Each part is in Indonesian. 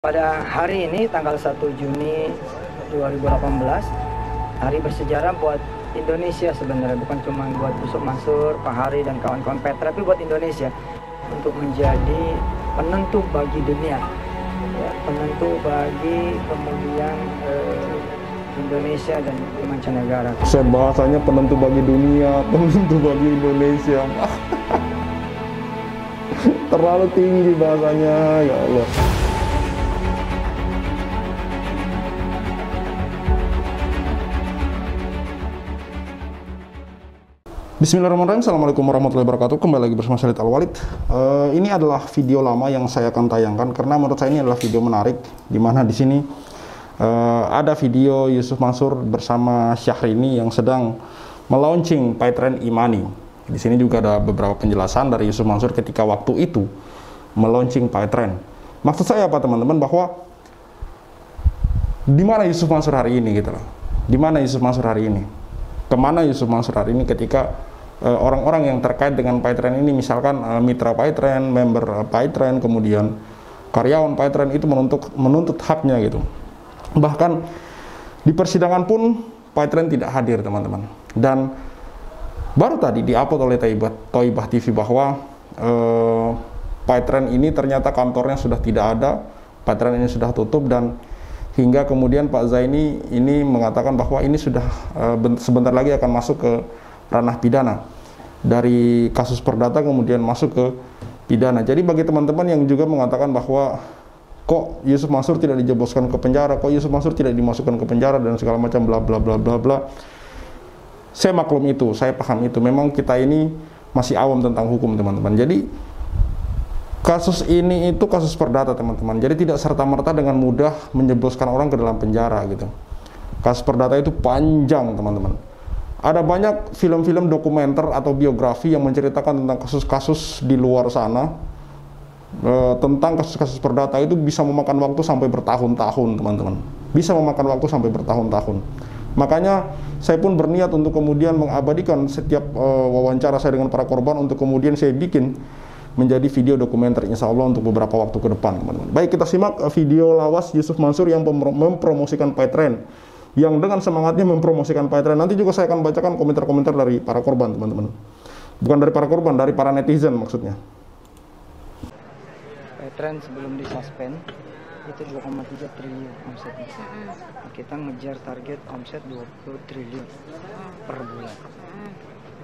Pada hari ini tanggal 1 Juni 2018, hari bersejarah buat Indonesia sebenarnya, bukan cuma buat Yusuf Mansur, Pak Hari dan kawan-kawan Petra, tapi buat Indonesia untuk menjadi penentu bagi dunia, ya, penentu bagi kemudian Indonesia dan mancanegara. Saya bahasanya penentu bagi dunia, penentu bagi Indonesia. Terlalu tinggi bahasanya, ya Allah. Bismillahirrahmanirrahim. Assalamualaikum warahmatullahi wabarakatuh. Kembali lagi bersama saya Al-Walid. Ini adalah video lama yang saya akan tayangkan karena menurut saya ini adalah video menarik, di mana di sini ada video Yusuf Mansur bersama Syahrini yang sedang melaunching PayTrend e-money. Di sini juga ada beberapa penjelasan dari Yusuf Mansur ketika waktu itu melaunching PayTrend. Maksud saya apa teman-teman, bahwa di mana Yusuf Mansur hari ini gitu loh. Di mana Yusuf Mansur hari ini? Kemana Yusuf Mansur hari ini ketika orang-orang yang terkait dengan PayTrend ini, misalkan mitra PayTrend, member PayTrend, kemudian karyawan PayTrend itu menuntut haknya gitu. Bahkan di persidangan pun PayTrend tidak hadir teman-teman. Dan baru tadi diupload oleh Thaibah TV bahwa PayTrend ini ternyata kantornya sudah tidak ada, PayTrend ini sudah tutup, dan hingga kemudian Pak Zaini ini mengatakan bahwa ini sudah sebentar lagi akan masuk ke ranah pidana. Dari kasus perdata kemudian masuk ke pidana. Jadi bagi teman-teman yang juga mengatakan bahwa kok Yusuf Mansur tidak dijebloskan ke penjara, kok Yusuf Mansur tidak dimasukkan ke penjara dan segala macam bla bla bla bla bla, saya maklum itu, saya paham itu. Memang kita ini masih awam tentang hukum teman-teman. Jadi kasus ini itu kasus perdata teman-teman. Jadi tidak serta-merta dengan mudah menjebloskan orang ke dalam penjara gitu. Kasus perdata itu panjang teman-teman. Ada banyak film-film dokumenter atau biografi yang menceritakan tentang kasus-kasus di luar sana. Tentang kasus-kasus perdata itu bisa memakan waktu sampai bertahun-tahun teman-teman. Bisa memakan waktu sampai bertahun-tahun. Makanya saya pun berniat untuk kemudian mengabadikan setiap wawancara saya dengan para korban, untuk kemudian saya bikin menjadi video dokumenter insya Allah untuk beberapa waktu ke depan teman-teman. Baik, kita simak video lawas Yusuf Mansur yang mempromosikan PayTrend, yang dengan semangatnya mempromosikan PayTrend. Nanti juga saya akan bacakan komentar-komentar dari para korban teman-teman. Bukan dari para korban, dari para netizen maksudnya. PayTrend sebelum disuspend itu 2,3 triliun omsetnya. Kita ngejar target omset 20 triliun per bulan.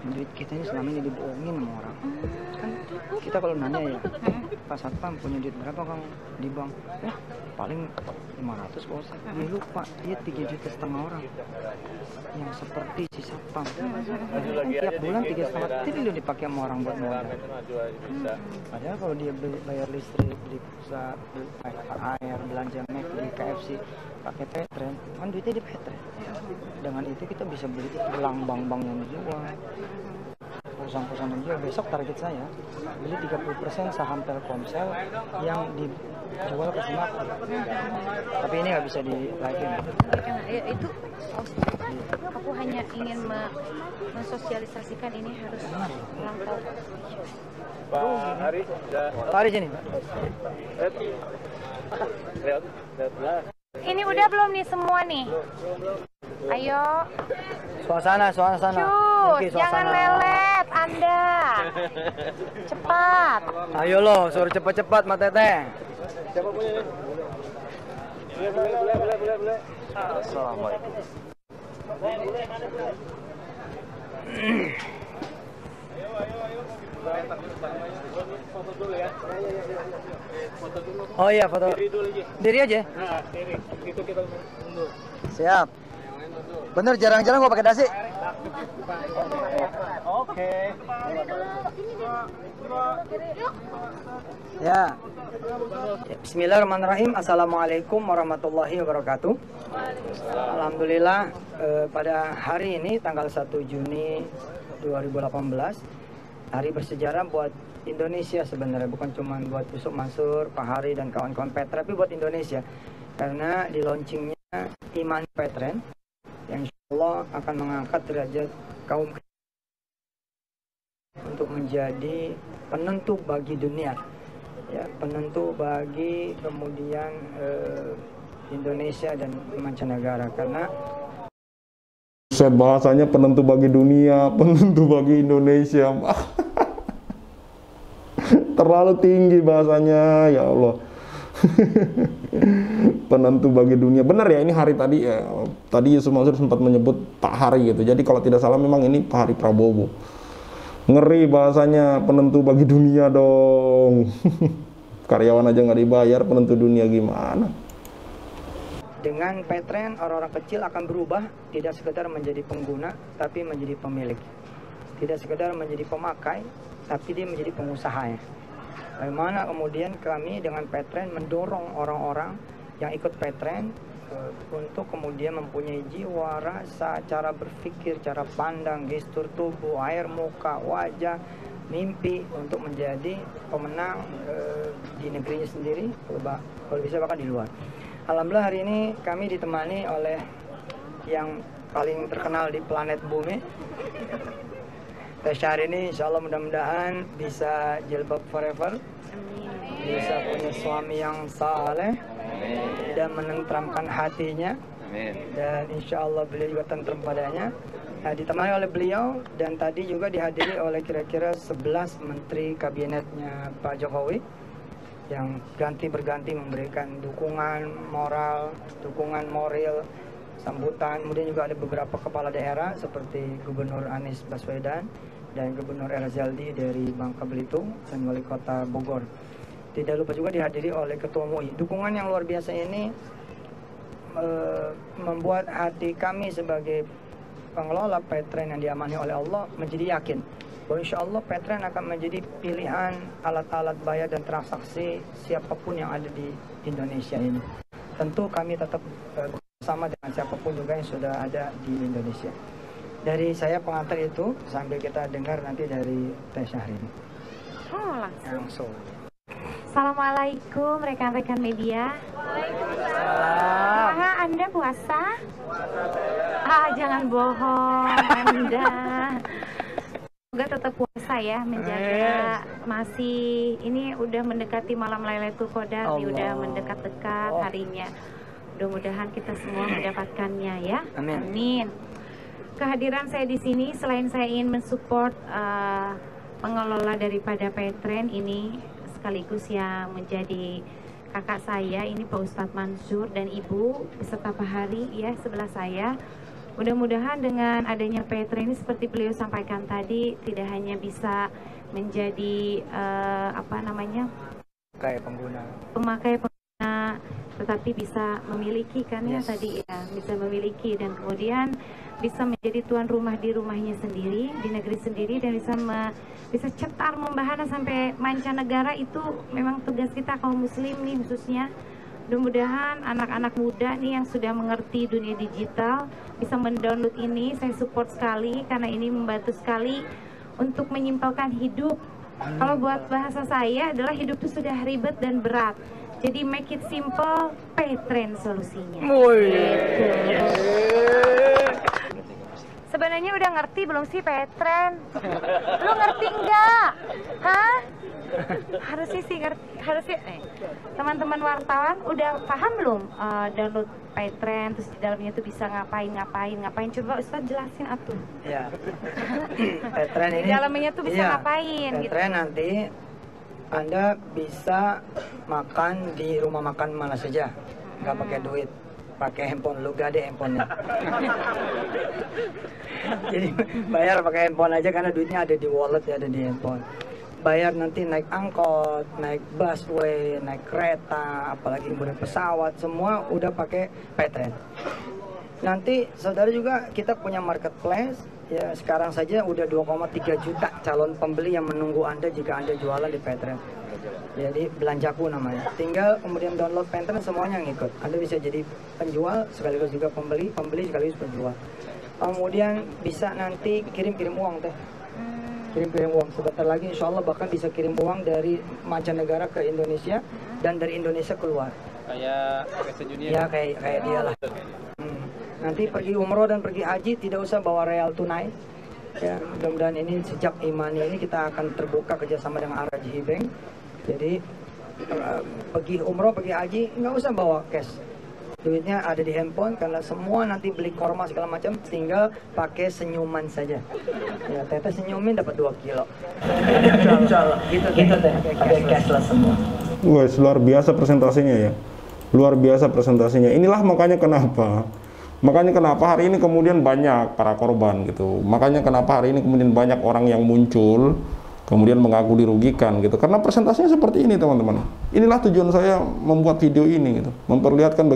Duit kita ini selama ini dibohongin sama orang. Kan kita kalau nanya ya, Pak Satpam punya duit berapa kamu di bank? Paling 500 bos. Dia lupa, dia 3,5 juta orang yang seperti si Satpam. Tiap bulan 3,5 triliun dipakai sama orang buat modal. Padahal kalau dia bayar listrik, beli pulsa, beli air, belanja Mac di KFC, pakai PayTrend, kan duitnya di PayTrend. Dengan itu kita bisa beli gelang bank-bank yang dijual, perusahaan-perusahaan yang dijual. Besok target saya beli 30% saham Telkomsel yang dijual ke Singapura. Tapi ini nggak bisa di live-in. Ya, itu aku hanya ingin mensosialisasikan ini harus langsung. Pak Hari, Pak Hari sini, Pak. Ini udah belum nih semua nih? Ayo. Suasana. Cus, Oke, jangan lelet Anda. Cepat. Ayo lo, suruh cepat-cepat Mak Teteh. Siapa punya? Boleh. Assalamualaikum. Foto dulu ya. Foto dulu. Oh iya, foto. Diri dulu aja. Diri aja. Nah, diri. Itu kita mundur. Siap. Bener, jarang-jarang gua pakai dasi. Oke. Ya. Bismillahirrahmanirrahim. Assalamualaikum warahmatullahi wabarakatuh. Alhamdulillah, pada hari ini tanggal 1 Juni 2018, hari bersejarah buat Indonesia sebenarnya, bukan cuma buat Yusuf Mansur, Pak Hari dan kawan-kawan Petra, tapi buat Indonesia. Karena di launchingnya e-money PayTrend yang insya Allah akan mengangkat derajat kaum untuk menjadi penentu bagi dunia, ya, penentu bagi kemudian Indonesia dan mancanegara, karena Set bahasanya penentu bagi dunia, penentu bagi Indonesia. Terlalu tinggi bahasanya, ya Allah. Penentu bagi dunia. Benar ya, ini hari tadi ya. Tadi Yusuf Mansur sempat menyebut Pak Hari gitu. Jadi kalau tidak salah memang ini Pak Hari Prabowo. Ngeri bahasanya, penentu bagi dunia dong. Karyawan aja nggak dibayar, penentu dunia gimana? dengan Petren orang-orang kecil akan berubah, tidak sekedar menjadi pengguna tapi menjadi pemilik, tidak sekedar menjadi pemakai tapi dia menjadi pengusahanya. Bagaimana kemudian kami dengan Petren mendorong orang-orang yang ikut Petren untuk kemudian mempunyai jiwa, rasa, cara berpikir, cara pandang, gestur tubuh, air muka, wajah, mimpi untuk menjadi pemenang di negerinya sendiri, kalau bisa bahkan di luar. Alhamdulillah hari ini kami ditemani oleh yang paling terkenal di planet bumi. Teh Syahrini ini insya Allah mudah-mudahan bisa jilbab forever, bisa punya suami yang saleh dan menenteramkan hatinya, dan insya Allah beliau juga tenteram padanya. Nah, ditemani oleh beliau dan tadi juga dihadiri oleh kira-kira 11 menteri kabinetnya Pak Jokowi yang berganti memberikan dukungan moral, dukungan moral, sambutan. Kemudian juga ada beberapa kepala daerah seperti Gubernur Anies Baswedan dan Gubernur Era Zaldi dari Bangka Belitung dan Wali Kota Bogor. Tidak lupa juga dihadiri oleh Ketua MUI. Dukungan yang luar biasa ini membuat hati kami sebagai pengelola Petren yang diamani oleh Allah menjadi yakin bahwa insya Allah Petren akan menjadi pilihan alat-alat bayar dan transaksi siapapun yang ada di Indonesia ini. Tentu kami tetap bersama dengan siapapun juga yang sudah ada di Indonesia. Dari saya pengantar itu, sambil kita dengar nanti dari Teh Syahrini. Oh, Langsung. Assalamualaikum rekan-rekan media. Waalaikumsalam. Anda puasa? Jangan bohong Anda. Semoga tetap puasa ya, menjaga. Masih ini udah mendekati malam Lailatul Qadar, nih udah mendekat-dekat harinya. Mudah-mudahan kita semua mendapatkannya ya. Amin. Amin. Kehadiran saya di sini selain saya ingin mensupport pengelola daripada Petren ini, sekaligus yang menjadi kakak saya ini Pak Ustadz Mansur dan Ibu beserta Pak Hari ya sebelah saya. Mudah-mudahan dengan adanya Petren ini seperti beliau sampaikan tadi tidak hanya bisa menjadi pemakai pengguna, tetapi bisa memiliki kan ya tadi ya, bisa memiliki dan kemudian bisa menjadi tuan rumah di rumahnya sendiri, di negeri sendiri, dan bisa cetar membahana sampai mancanegara. Itu memang tugas kita kaum muslim nih khususnya. Mudah-mudahan anak-anak muda nih yang sudah mengerti dunia digital bisa mendownload ini. Saya support sekali karena ini membantu sekali untuk menyimpelkan hidup. Kalau buat bahasa saya adalah hidup itu sudah ribet dan berat. Jadi make it simple, Petren solusinya. Sebenarnya udah ngerti belum sih Petren? Lu ngerti enggak? Hah? Harusnya sih ngerti. Harusnya teman-teman wartawan udah paham belum download Petren, terus di dalamnya tuh bisa ngapain? Coba Ustaz jelasin atuh. Ya. Petren ini di dalamnya tuh bisa ngapain Petren gitu. nanti Anda bisa makan di rumah makan mana saja, nggak pakai duit, pakai handphone. Lu gade handphonenya. Jadi bayar pakai handphone aja karena duitnya ada di wallet ya, ada di handphone. Bayar nanti naik angkot, naik busway, naik kereta, apalagi kemudian pesawat, semua udah pakai Petren. Nanti saudara juga kita punya marketplace ya, sekarang saja udah 2,3 juta calon pembeli yang menunggu Anda jika Anda jualan di Petren. Jadi belanjaku namanya. Tinggal kemudian download Petren, semuanya ngikut. Anda bisa jadi penjual sekaligus juga pembeli sekaligus penjual. Kemudian bisa nanti kirim uang teh. Kirim uang sebentar lagi insya Allah bahkan bisa kirim uang dari mancanegara ke Indonesia dan dari Indonesia keluar. Kayak Junior. Ya kayak dia lah. Nanti pergi umroh dan pergi haji tidak usah bawa real tunai. Ya, mudah-mudahan ini sejak Imani ini kita akan terbuka kerjasama dengan Al-Rajhi Bank. Jadi pergi umroh, pergi haji, nggak usah bawa cash. Duitnya ada di handphone, karena semua nanti beli korma segala macam, tinggal pakai senyuman saja. Ya, Teteh senyumin dapat 2 kilo. Insya Allah. Gitu Teh, pakai cashless semua. Wah, luar biasa presentasinya ya. Luar biasa presentasinya. Inilah makanya kenapa hari ini kemudian banyak para korban gitu. Makanya kenapa hari ini kemudian banyak orang yang muncul kemudian mengaku dirugikan gitu. Karena presentasinya seperti ini, teman-teman. Inilah tujuan saya membuat video ini gitu. Memperlihatkan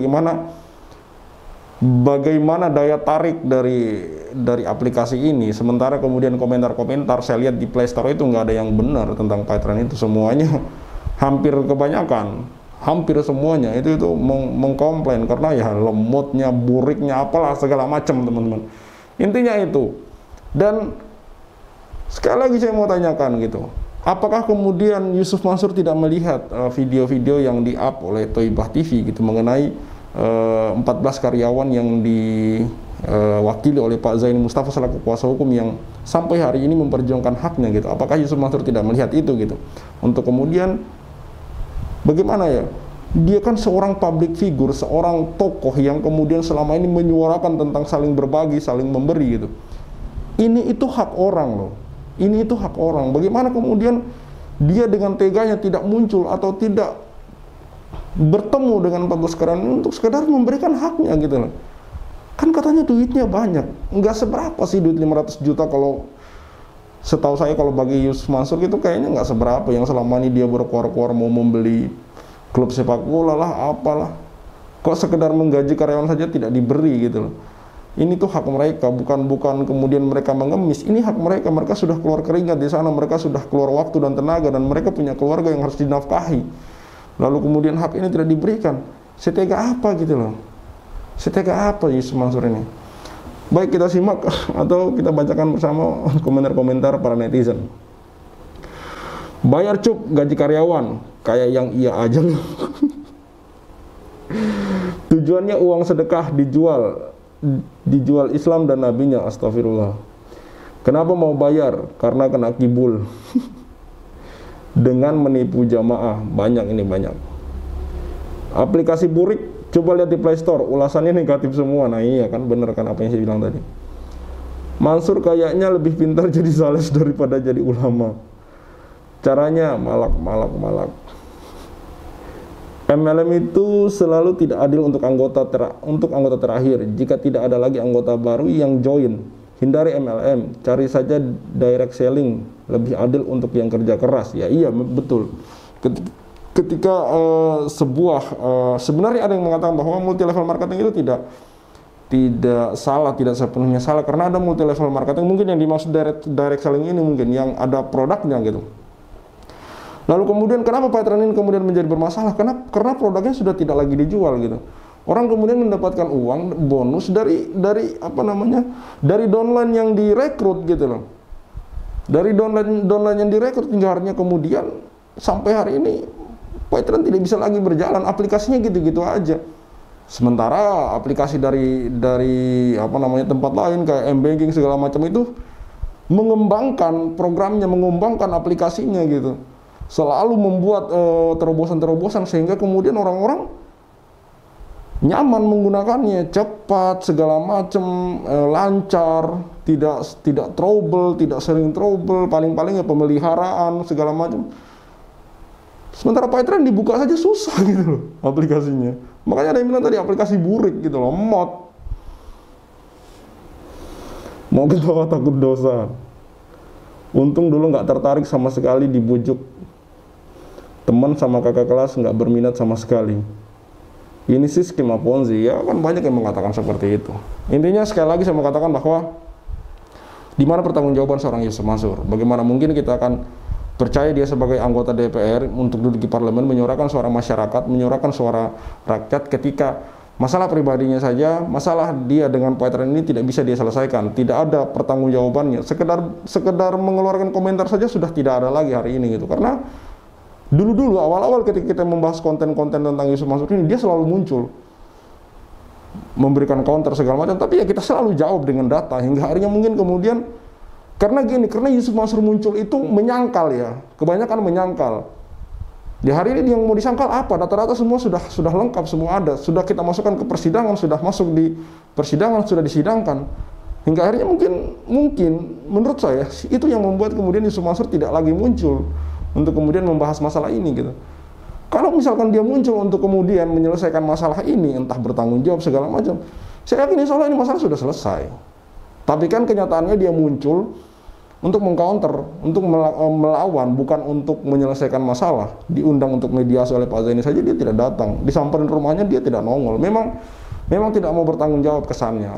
bagaimana daya tarik dari aplikasi ini. Sementara kemudian komentar-komentar saya lihat di Play Store itu nggak ada yang benar tentang Paytrend itu. Semuanya hampir kebanyakan, hampir semuanya itu mengkomplain karena ya lemotnya, buriknya, apalah segala macam, teman-teman. Intinya itu. Dan sekali lagi saya mau tanyakan gitu, apakah kemudian Yusuf Mansur tidak melihat video-video yang di-up oleh Thoibah TV gitu mengenai 14 karyawan yang diwakili oleh Pak Zaini Mustafa selaku kuasa hukum yang sampai hari ini memperjuangkan haknya gitu. Apakah Yusuf Mansur tidak melihat itu gitu? Untuk kemudian bagaimana ya? Dia kan seorang public figure, seorang tokoh yang kemudian selama ini menyuarakan tentang saling berbagi, saling memberi gitu. Ini itu hak orang loh. Ini itu hak orang. Bagaimana kemudian dia dengan teganya tidak muncul atau tidak bertemu dengan 14 karyawan ini untuk sekedar memberikan haknya gitu loh. Kan katanya duitnya banyak. Nggak seberapa sih duit 500 juta kalau setahu saya, kalau bagi Yusuf Mansur gitu kayaknya nggak seberapa. Yang selama ini dia berkuar-kuar mau membeli klub sepak bola lah, apalah. Kok sekedar menggaji karyawan saja tidak diberi gitu loh. Ini tuh hak mereka, bukan kemudian mereka mengemis. Ini hak mereka, mereka sudah keluar keringat di sana, mereka sudah keluar waktu dan tenaga, dan mereka punya keluarga yang harus dinafkahi. Lalu kemudian hak ini tidak diberikan. Setega apa gitu loh? Setega apa Yusuf Mansur ini? Baik, kita simak atau kita bacakan bersama komentar-komentar para netizen. Bayar cup gaji karyawan, kayak yang iya aja. Tujuannya uang sedekah dijual Islam dan nabinya, astagfirullah. Kenapa mau bayar? Karena kena kibul. Dengan menipu jamaah, banyak. Aplikasi burik, coba lihat di Play Store, ulasannya negatif semua. Nah iya kan, bener kan apa yang saya bilang tadi. Mansur kayaknya lebih pintar jadi sales daripada jadi ulama. Caranya malak. MLM itu selalu tidak adil untuk anggota terakhir. Jika tidak ada lagi anggota baru yang join, hindari MLM, cari saja direct selling, lebih adil untuk yang kerja keras. Ya iya betul. Ketika sebenarnya ada yang mengatakan bahwa multi level marketing itu tidak salah, tidak sepenuhnya salah, karena ada multi level marketing mungkin yang dimaksud direct selling ini mungkin yang ada produknya gitu. Lalu kemudian kenapa Paytrend ini kemudian menjadi bermasalah? Karena produknya sudah tidak lagi dijual gitu. Orang kemudian mendapatkan uang bonus dari downline yang direkrut gitu loh. Dari downline yang direkrut hingga harinya kemudian sampai hari ini Paytrend tidak bisa lagi berjalan, aplikasinya gitu-gitu aja. Sementara aplikasi dari tempat lain kayak M-Banking segala macam itu mengembangkan programnya, mengembangkan aplikasinya gitu. Selalu membuat terobosan-terobosan sehingga kemudian orang-orang nyaman menggunakannya, cepat segala macam, lancar, tidak trouble, tidak sering trouble, paling-palingnya pemeliharaan segala macam. Sementara Paytrend dibuka saja susah gitu loh aplikasinya. Makanya ada yang bilang tadi aplikasi burik gitu loh, mod. Mau ketawa takut dosa. Untung dulu nggak tertarik sama sekali, dibujuk teman sama kakak kelas nggak berminat sama sekali. Ini sih skema Ponzi, ya kan banyak yang mengatakan seperti itu. Intinya sekali lagi saya mau katakan bahwa di mana pertanggungjawaban seorang Yusuf Mansur? Bagaimana mungkin kita akan percaya dia sebagai anggota DPR untuk duduk di parlemen, menyuarakan suara masyarakat, menyuarakan suara rakyat ketika masalah pribadinya saja, masalah dia dengan Paytrend ini tidak bisa dia selesaikan, tidak ada pertanggungjawabannya. Sekedar mengeluarkan komentar saja sudah tidak ada lagi hari ini gitu. Karena dulu awal-awal ketika kita membahas konten-konten tentang Yusuf Mansur ini, dia selalu muncul memberikan counter segala macam, tapi ya kita selalu jawab dengan data hingga harinya mungkin kemudian karena Yusuf Mansur muncul itu menyangkal ya, kebanyakan menyangkal. Di hari ini yang mau disangkal apa? Data-data semua sudah lengkap, semua ada. Sudah kita masukkan ke persidangan, sudah masuk di persidangan, sudah disidangkan. Hingga akhirnya mungkin menurut saya itu yang membuat kemudian Yusuf Mansur tidak lagi muncul untuk kemudian membahas masalah ini gitu. Kalau misalkan dia muncul untuk kemudian menyelesaikan masalah ini, entah bertanggung jawab segala macam, saya yakin insya Allah ini masalah sudah selesai. Tapi kan kenyataannya dia muncul untuk mengcounter, untuk melawan, bukan untuk menyelesaikan masalah. Diundang untuk mediasi oleh Pak Zaini saja dia tidak datang. Disamperin rumahnya dia tidak nongol. Memang tidak mau bertanggung jawab kesannya.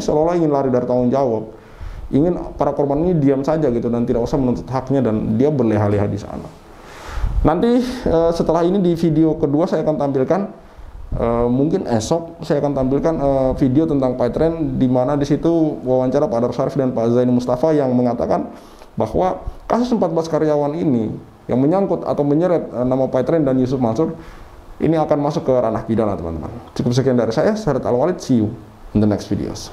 Seolah-olah ingin lari dari tanggung jawab. Ingin para korban ini diam saja gitu dan tidak usah menuntut haknya, dan dia berleha-leha di sana. Nanti setelah ini di video kedua saya akan tampilkan, mungkin esok saya akan tampilkan video tentang PyTran, di mana di situ wawancara Pak Darus Syarif dan Pak Zaini Mustafa yang mengatakan bahwa kasus 14 karyawan ini yang menyangkut atau menyeret nama PyTran dan Yusuf Mansur ini akan masuk ke ranah pidana, teman-teman. Cukup sekian dari saya, Syarif Al-Walid. See you in the next videos.